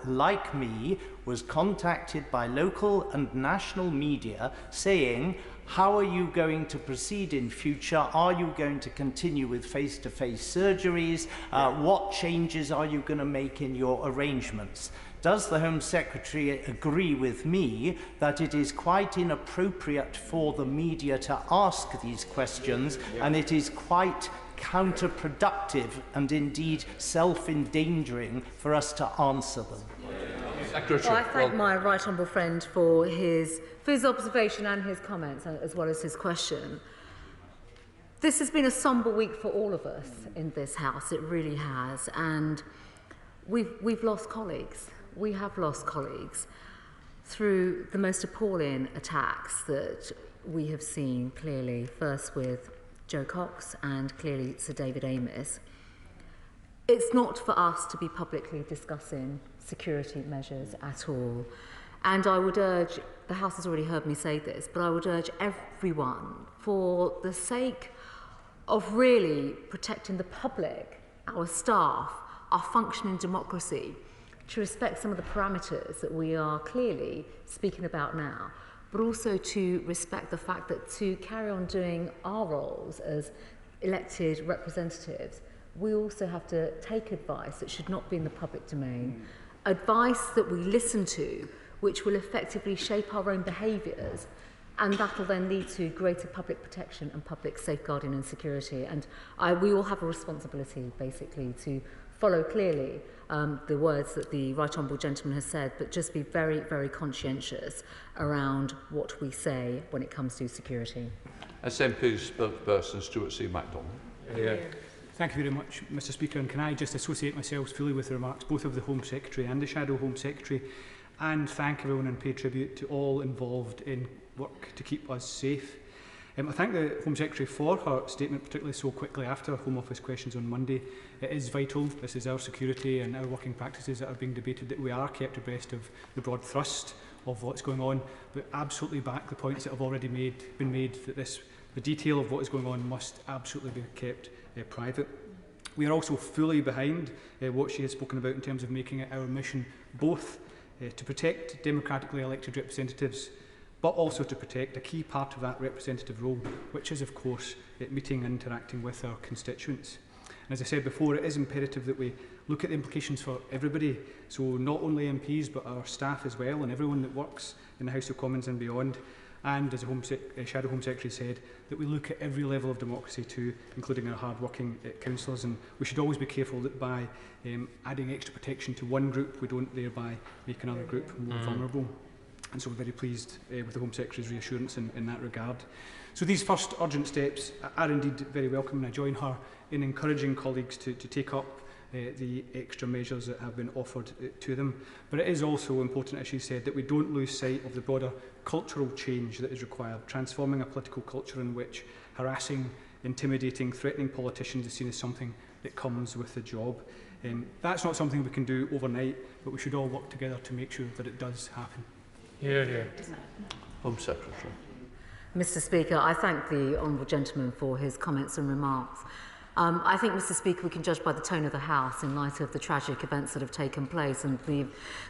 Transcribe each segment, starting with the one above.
like me, was contacted by local and national media saying, how are you going to proceed in future? Are you going to continue with face-to-face surgeries? What changes are you going to make in your arrangements? Does the Home Secretary agree with me that it is quite inappropriate for the media to ask these questions, and it is quite counterproductive and indeed self-endangering for us to answer them? Well, I thank my right honourable friend for his observation and his comments, as well as his question. This has been a sombre week for all of us in this House. It really has, and we've lost colleagues. We have lost colleagues through the most appalling attacks that we have seen clearly, first with Jo Cox and clearly Sir David Amess. It's not for us to be publicly discussing security measures at all. And I would urge, the House has already heard me say this, but I would urge everyone, for the sake of really protecting the public, our staff, our functioning democracy, to respect some of the parameters that we are clearly speaking about now, but also to respect the fact that to carry on doing our roles as elected representatives, we also have to take advice that should not be in the public domain, advice that we listen to, which will effectively shape our own behaviours, and that will then lead to greater public protection and public safeguarding and security. And we all have a responsibility, basically, to follow clearly the words that the right honourable gentleman has said, but just be very, very conscientious around what we say when it comes to security. SNP spokesperson Stuart C. MacDonald. Thank you very much, Mr Speaker. And can I just associate myself fully with the remarks both of the Home Secretary and the Shadow Home Secretary, and thank everyone and pay tribute to all involved in work to keep us safe. I thank the Home Secretary for her statement, particularly so quickly after Home Office questions on Monday. It is vital, this is our security and our working practices that are being debated, that we are kept abreast of the broad thrust of what's going on, but absolutely back the points that have already been made, that the detail of what is going on must absolutely be kept private. We are also fully behind what she has spoken about in terms of making it our mission both to protect democratically elected representatives, but also to protect a key part of that representative role, which is, of course, meeting and interacting with our constituents. And as I said before, it is imperative that we look at the implications for everybody, so not only MPs, but our staff as well, and everyone that works in the House of Commons and beyond. And as the Shadow Home Secretary said, that we look at every level of democracy too, including our hard-working councillors. And we should always be careful that by adding extra protection to one group, we don't thereby make another group more vulnerable. And so we're very pleased with the Home Secretary's reassurance in that regard. So these first urgent steps are indeed very welcome, and I join her in encouraging colleagues to take up the extra measures that have been offered to them. But it is also important, as she said, that we don't lose sight of the broader cultural change that is required, transforming a political culture in which harassing, intimidating, threatening politicians is seen as something that comes with the job. That's not something we can do overnight, but we should all work together to make sure that it does happen. Home Secretary. Mr Speaker, I thank the honourable gentleman for his comments and remarks. I think, Mr Speaker, we can judge by the tone of the House in light of the tragic events that have taken place and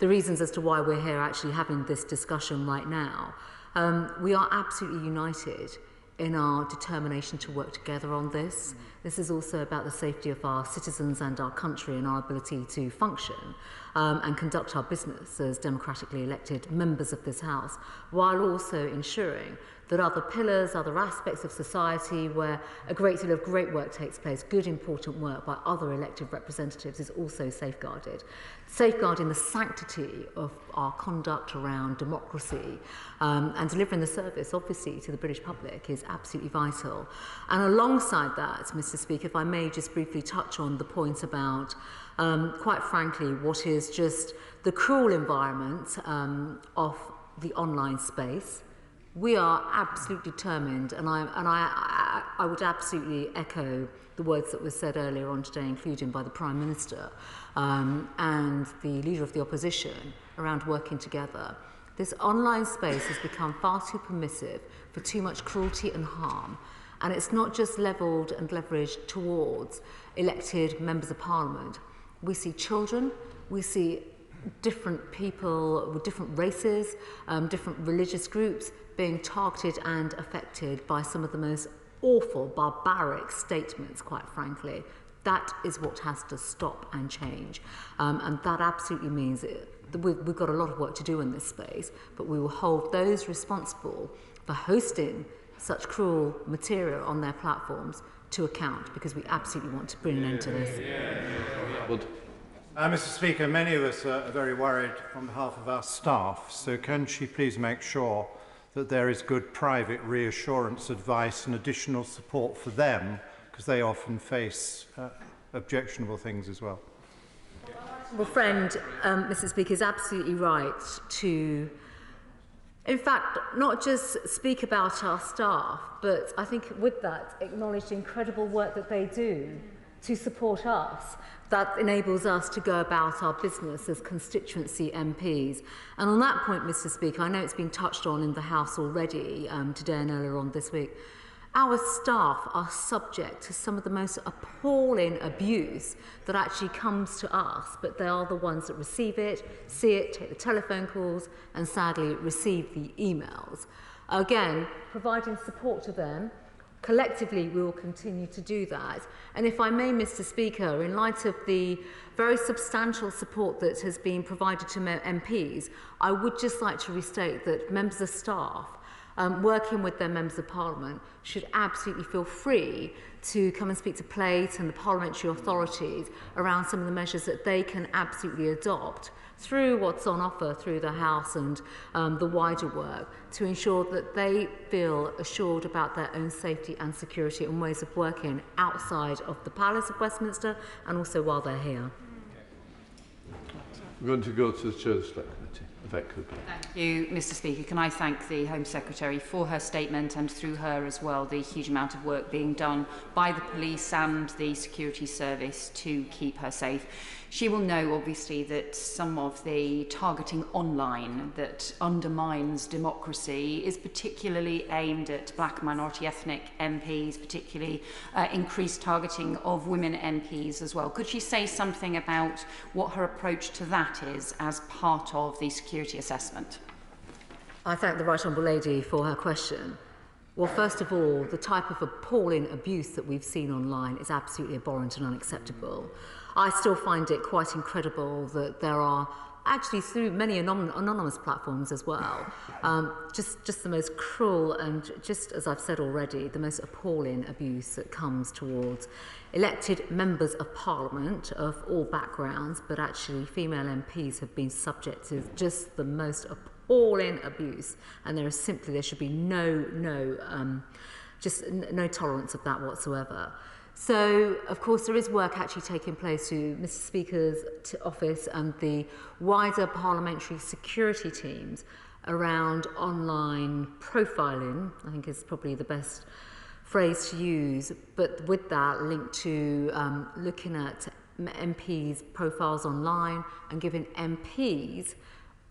the reasons as to why we're here actually having this discussion right now. We are absolutely united in our determination to work together on this. This is also about the safety of our citizens and our country and our ability to function and conduct our business as democratically elected members of this House, while also ensuring that other pillars, other aspects of society where a great deal of great work takes place, good important work by other elected representatives, is also safeguarded. Safeguarding the sanctity of our conduct around democracy and delivering the service, obviously, to the British public is absolutely vital. And alongside that, Mr Speaker, if I may just briefly touch on the point about, quite frankly, what is just the cruel environment of the online space. We are absolutely determined, and I would absolutely echo the words that were said earlier on today, including by the Prime Minister and the Leader of the Opposition, around working together. This online space has become far too permissive for too much cruelty and harm, and it's not just levelled and leveraged towards elected members of Parliament. We see children, we see different people with different races, different religious groups being targeted and affected by some of the most awful, barbaric statements, quite frankly. That is what has to stop and change. And that absolutely means that we've got a lot of work to do in this space, but we will hold those responsible for hosting such cruel material on their platforms to account, because we absolutely want to bring an end to this. Mr. Speaker, many of us are very worried on behalf of our staff, so can she please make sure that there is good private reassurance, advice and additional support for them, because they often face objectionable things as well. Well, friend, Mr. Speaker, is absolutely right to, in fact, not just speak about our staff, but I think with that, acknowledge the incredible work that they do to support us. That enables us to go about our business as constituency MPs. And on that point, Mr. Speaker, I know it's been touched on in the House already today and earlier on this week. Our staff are subject to some of the most appalling abuse that actually comes to us, but they are the ones that receive it, see it, take the telephone calls, and sadly receive the emails. Again, providing support to them. Collectively, we will continue to do that. And if I may, Mr. Speaker, in light of the very substantial support that has been provided to MPs, I would just like to restate that members of staff working with their members of parliament should absolutely feel free to come and speak to Plate and the parliamentary authorities around some of the measures that they can absolutely adopt through what's on offer through the House and the wider work, to ensure that they feel assured about their own safety and security and ways of working outside of the Palace of Westminster and also while they're here. We're going to go to the Chair of the Select Committee, if that could be. Thank you, Mr. Speaker. Can I thank the Home Secretary for her statement, and through her as well the huge amount of work being done by the police and the security service to keep her safe. She will know, obviously, that some of the targeting online that undermines democracy is particularly aimed at black minority ethnic MPs, particularly increased targeting of women MPs as well. Could she say something about what her approach to that is as part of the security assessment? I thank the Right Honourable Lady for her question. Well, first of all, the type of appalling abuse that we've seen online is absolutely abhorrent and unacceptable. I still find it quite incredible that there are, actually through many anonymous platforms as well, just the most cruel and, just as I've said already, the most appalling abuse that comes towards elected members of Parliament of all backgrounds, but actually female MPs have been subject to just the most appalling abuse, and there should be no tolerance of that whatsoever. So, of course, there is work actually taking place through Mr. Speaker's office and the wider parliamentary security teams around online profiling, I think is probably the best phrase to use, but with that linked to looking at MPs' profiles online and giving MPs,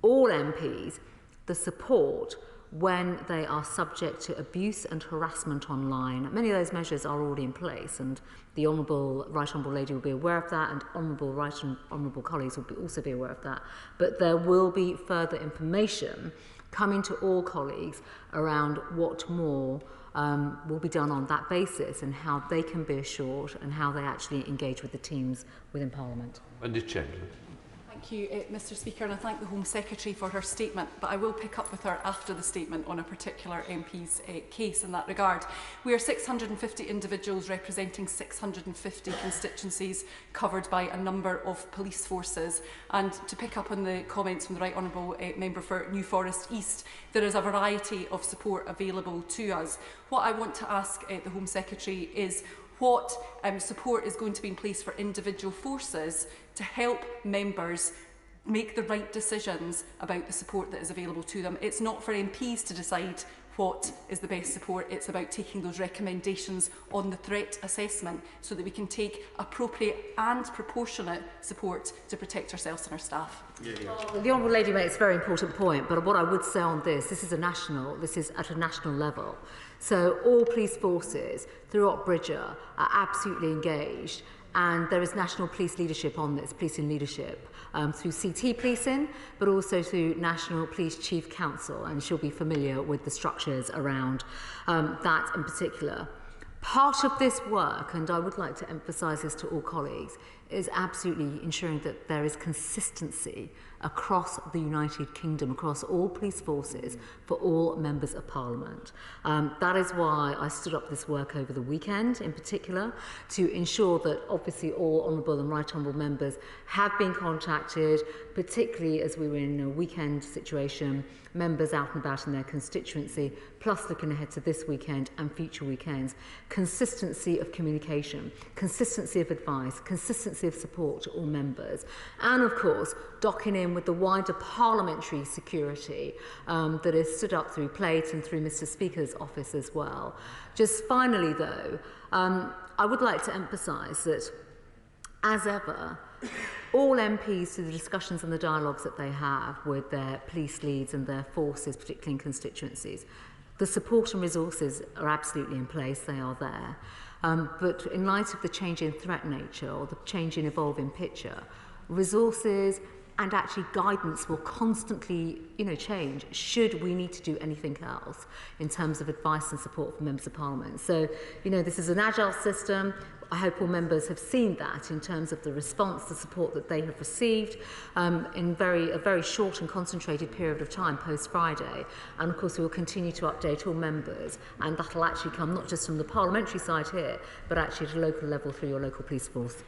all MPs, the support when they are subject to abuse and harassment online. Many of those measures are already in place, and the Right Honourable Lady will be aware of that, and Honourable colleagues will also be aware of that. But there will be further information coming to all colleagues around what more will be done on that basis and how they can be assured and how they actually engage with the teams within Parliament. Wendy Chamberlain. Thank you, Mr. Speaker, and I thank the Home Secretary for her statement, but I will pick up with her after the statement on a particular MP's case in that regard. We are 650 individuals representing 650 constituencies covered by a number of police forces, and to pick up on the comments from the Right Honourable Member for New Forest East, there is a variety of support available to us. What I want to ask the Home Secretary is what support is going to be in place for individual forces to help members make the right decisions about the support that is available to them. It's not for MPs to decide what is the best support. It's about taking those recommendations on the threat assessment so that we can take appropriate and proportionate support to protect ourselves and our staff. Well, the Honourable Lady makes a very important point, but what I would say on this is at a national level. So all police forces throughout Bridger are absolutely engaged And there is national police leadership on this, policing leadership, through CT policing, but also through National Police Chief Council, and she'll be familiar with the structures around that in particular. Part of this work, and I would like to emphasise this to all colleagues, is absolutely ensuring that there is consistency across the United Kingdom, across all police forces, for all members of Parliament. That is why I stood up this work over the weekend, in particular, to ensure that obviously all honourable and right honourable members have been contacted, particularly as we were in a weekend situation, members out and about in their constituency, plus looking ahead to this weekend and future weekends. Consistency of communication, consistency of advice, consistency of support to all members, and of course docking in with the wider parliamentary security that is stood up through Plate and through Mr Speaker's office as well. Just finally though, I would like to emphasise that as ever, all MPs, through the discussions and the dialogues that they have with their police leads and their forces, particularly in constituencies, the support and resources are absolutely in place, they are there. But in light of the change in threat nature or the change in evolving picture, resources and actually guidance will constantly, change should we need to do anything else in terms of advice and support from members of Parliament. So, this is an agile system. I hope all members have seen that in terms of the response, the support that they have received in a very short and concentrated period of time post-Friday. And of course we will continue to update all members, and that will actually come not just from the parliamentary side here, but actually at a local level through your local police force.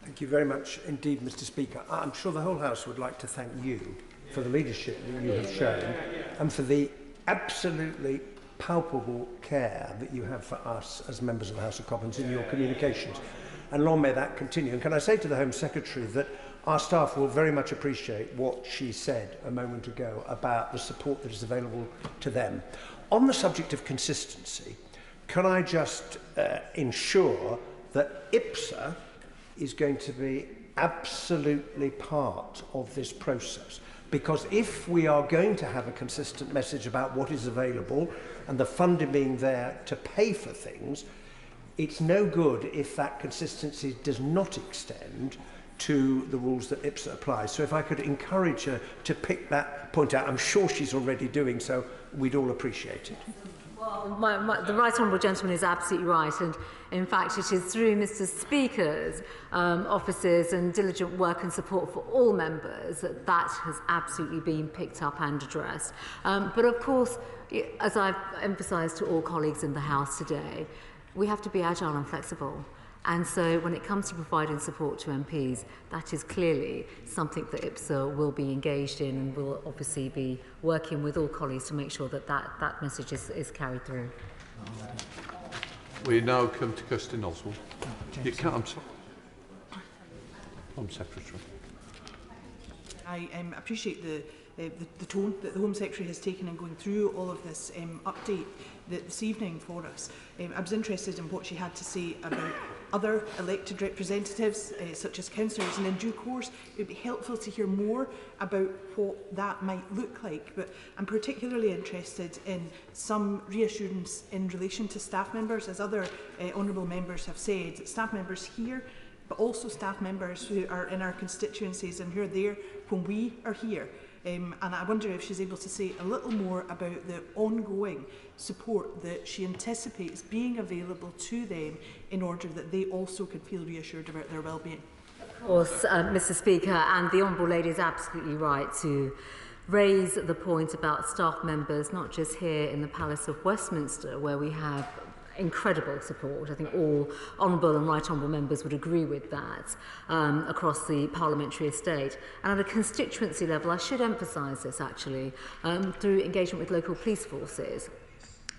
Thank you very much indeed, Mr Speaker. I'm sure the whole House would like to thank you for the leadership that you have shown and for the absolutely palpable care that you have for us as members of the House of Commons in your communications. And long may that continue. And can I say to the Home Secretary that our staff will very much appreciate what she said a moment ago about the support that is available to them. On the subject of consistency, can I just ensure that IPSA is going to be absolutely part of this process? Because if we are going to have a consistent message about what is available and the funding being there to pay for things, it's no good if that consistency does not extend to the rules that IPSA applies. So if I could encourage her to pick that point out, I'm sure she's already doing so, we'd all appreciate it. Well, the right honourable gentleman is absolutely right, and in fact it is through Mr Speaker's offices and diligent work and support for all members that that has absolutely been picked up and addressed. But of course, as I've emphasised to all colleagues in the House today, we have to be agile and flexible. And so when it comes to providing support to MPs, that is clearly something that IPSA will be engaged in and will obviously be working with all colleagues to make sure that that message is carried through. We now come to Kirsten Oswald. I'm sorry. Home Secretary. I appreciate the tone that the Home Secretary has taken in going through all of this update this evening for us. I was interested in what she had to say about other elected representatives, such as councillors, and in due course it would be helpful to hear more about what that might look like. But I'm particularly interested in some reassurance in relation to staff members, as other honourable members have said, staff members here, but also staff members who are in our constituencies and who are there when we are here. And I wonder if she's able to say a little more about the ongoing support that she anticipates being available to them in order that they also can feel reassured about their well-being. Of course, Mr Speaker, and the Honourable Lady is absolutely right to raise the point about staff members, not just here in the Palace of Westminster, where we have incredible support. I think all honourable and right honourable members would agree with that across the parliamentary estate. And at a constituency level, I should emphasise this actually, through engagement with local police forces.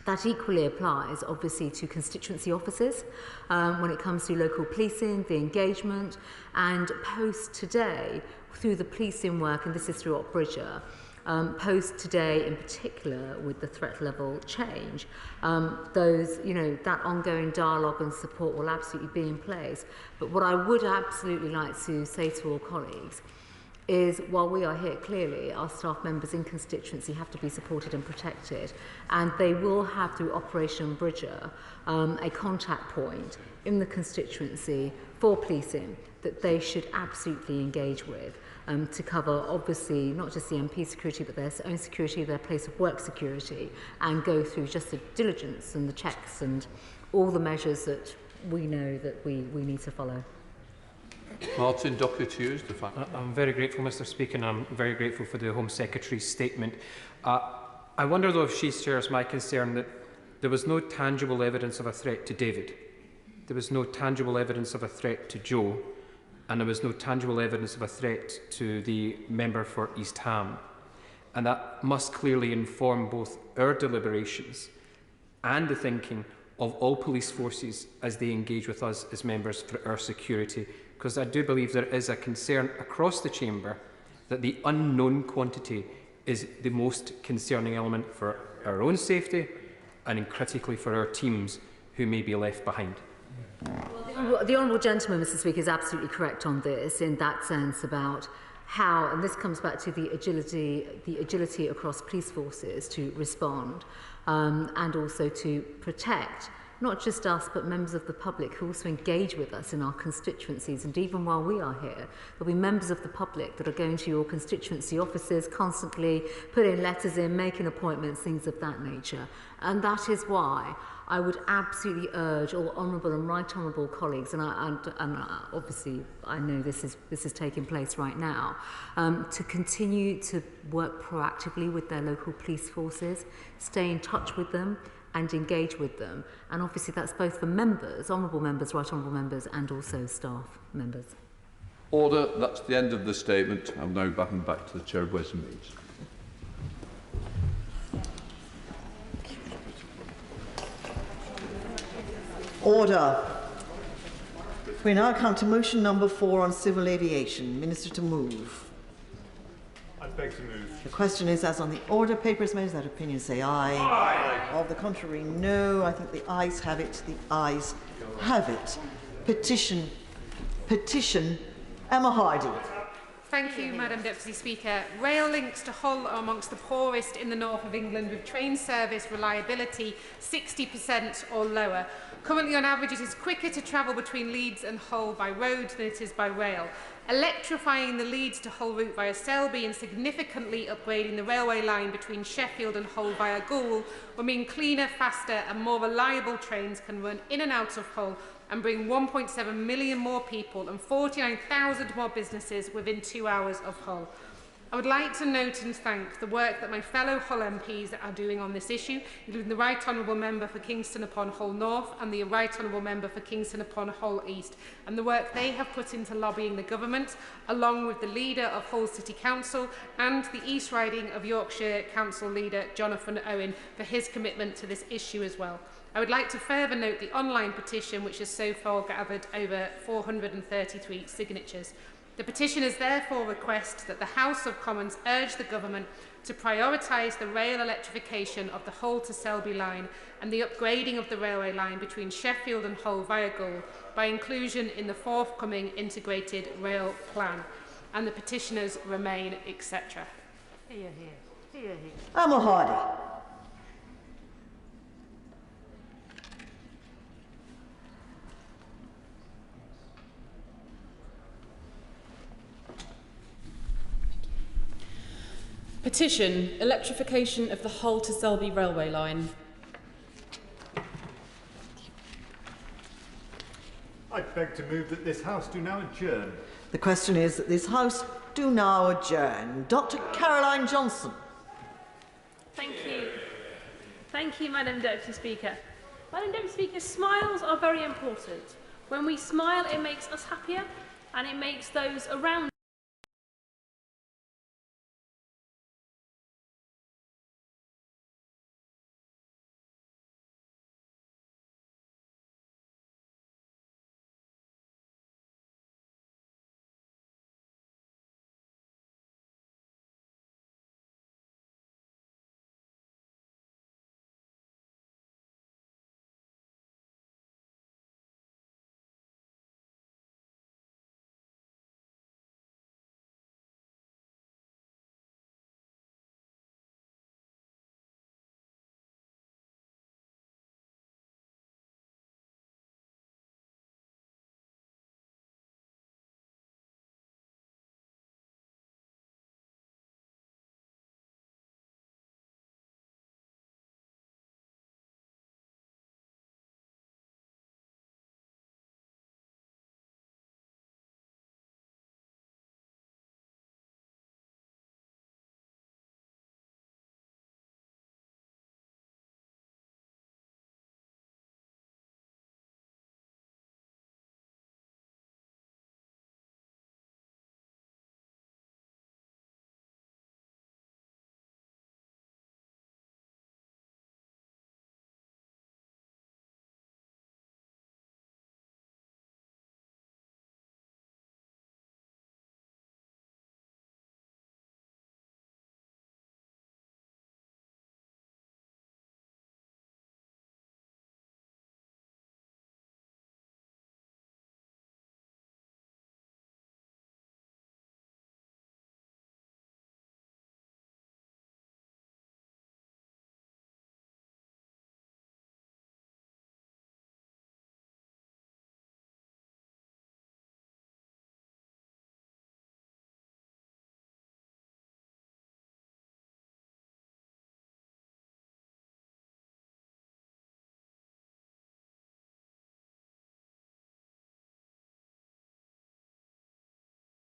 That equally applies obviously to constituency offices when it comes to local policing, the engagement, and post today through the policing work, and this is through Opbridger, post today in particular with the threat level change, that ongoing dialogue and support will absolutely be in place. But what I would absolutely like to say to all colleagues is while we are here, clearly our staff members in constituency have to be supported and protected, and they will have, through Operation Bridger, a contact point in the constituency for policing that they should absolutely engage with, to cover obviously not just the MP security but their own security, their place of work security, and go through just the diligence and the checks and all the measures that we know that we need to follow. Martin Docker to use the fact. I'm very grateful, Mr. Speaker, and I'm very grateful for the Home Secretary's statement. I wonder, though, if she shares my concern that there was no tangible evidence of a threat to David, there was no tangible evidence of a threat to Joe, and there was no tangible evidence of a threat to the member for East Ham. And that must clearly inform both our deliberations and the thinking of all police forces as they engage with us as members for our security. Because I do believe there is a concern across the chamber that the unknown quantity is the most concerning element for our own safety and critically for our teams who may be left behind. Well, the Honourable Gentleman, Mr. Speaker, is absolutely correct on this in that sense about how, and this comes back to the agility across police forces to respond and also to protect not just us, but members of the public who also engage with us in our constituencies. And even while we are here, there'll be members of the public that are going to your constituency offices constantly, putting letters in, making appointments, things of that nature. And that is why I would absolutely urge all honourable and right honourable colleagues, and obviously I know this is taking place right now, to continue to work proactively with their local police forces, stay in touch with them, and engage with them. And obviously that's both for members, honourable members, right honourable members, and also staff members. Order. That's the end of the statement. I'm now back to the Chair of Ways and Means. Order. We now come to motion number 4 on civil aviation. Minister to move. I beg to move. The question is, as on the order paper is made, that opinion say aye. Aye. Of the contrary, no. I think the ayes have it. The ayes have it. Petition. Emma Hardy. Thank you, Madam Deputy Speaker. Rail links to Hull are amongst the poorest in the north of England, with train service reliability 60% or lower. Currently, on average, it is quicker to travel between Leeds and Hull by road than it is by rail. Electrifying the Leeds to Hull route via Selby and significantly upgrading the railway line between Sheffield and Hull via Goole will mean cleaner, faster and more reliable trains can run in and out of Hull and bring 1.7 million more people and 49,000 more businesses within 2 hours of Hull. I would like to note and thank the work that my fellow Hull MPs are doing on this issue, including the Right Honourable Member for Kingston upon Hull North and the Right Honourable Member for Kingston upon Hull East, and the work they have put into lobbying the government, along with the leader of Hull City Council and the East Riding of Yorkshire Council leader Jonathan Owen for his commitment to this issue as well. I would like to further note the online petition, which has so far gathered over 433 signatures. The petitioners therefore request that the House of Commons urge the Government to prioritise the rail electrification of the Hull to Selby line and the upgrading of the railway line between Sheffield and Hull via Goole by inclusion in the forthcoming integrated rail plan. And the petitioners remain, etc. Hear, hear. Hear, hear. Emma Hardy. Petition, electrification of the Hull to Selby railway line. I beg to move that this House do now adjourn. The question is that this House do now adjourn. Dr. Caroline Johnson. Thank you. Thank you, Madam Deputy Speaker. Madam Deputy Speaker, smiles are very important. When we smile, it makes us happier and it makes those around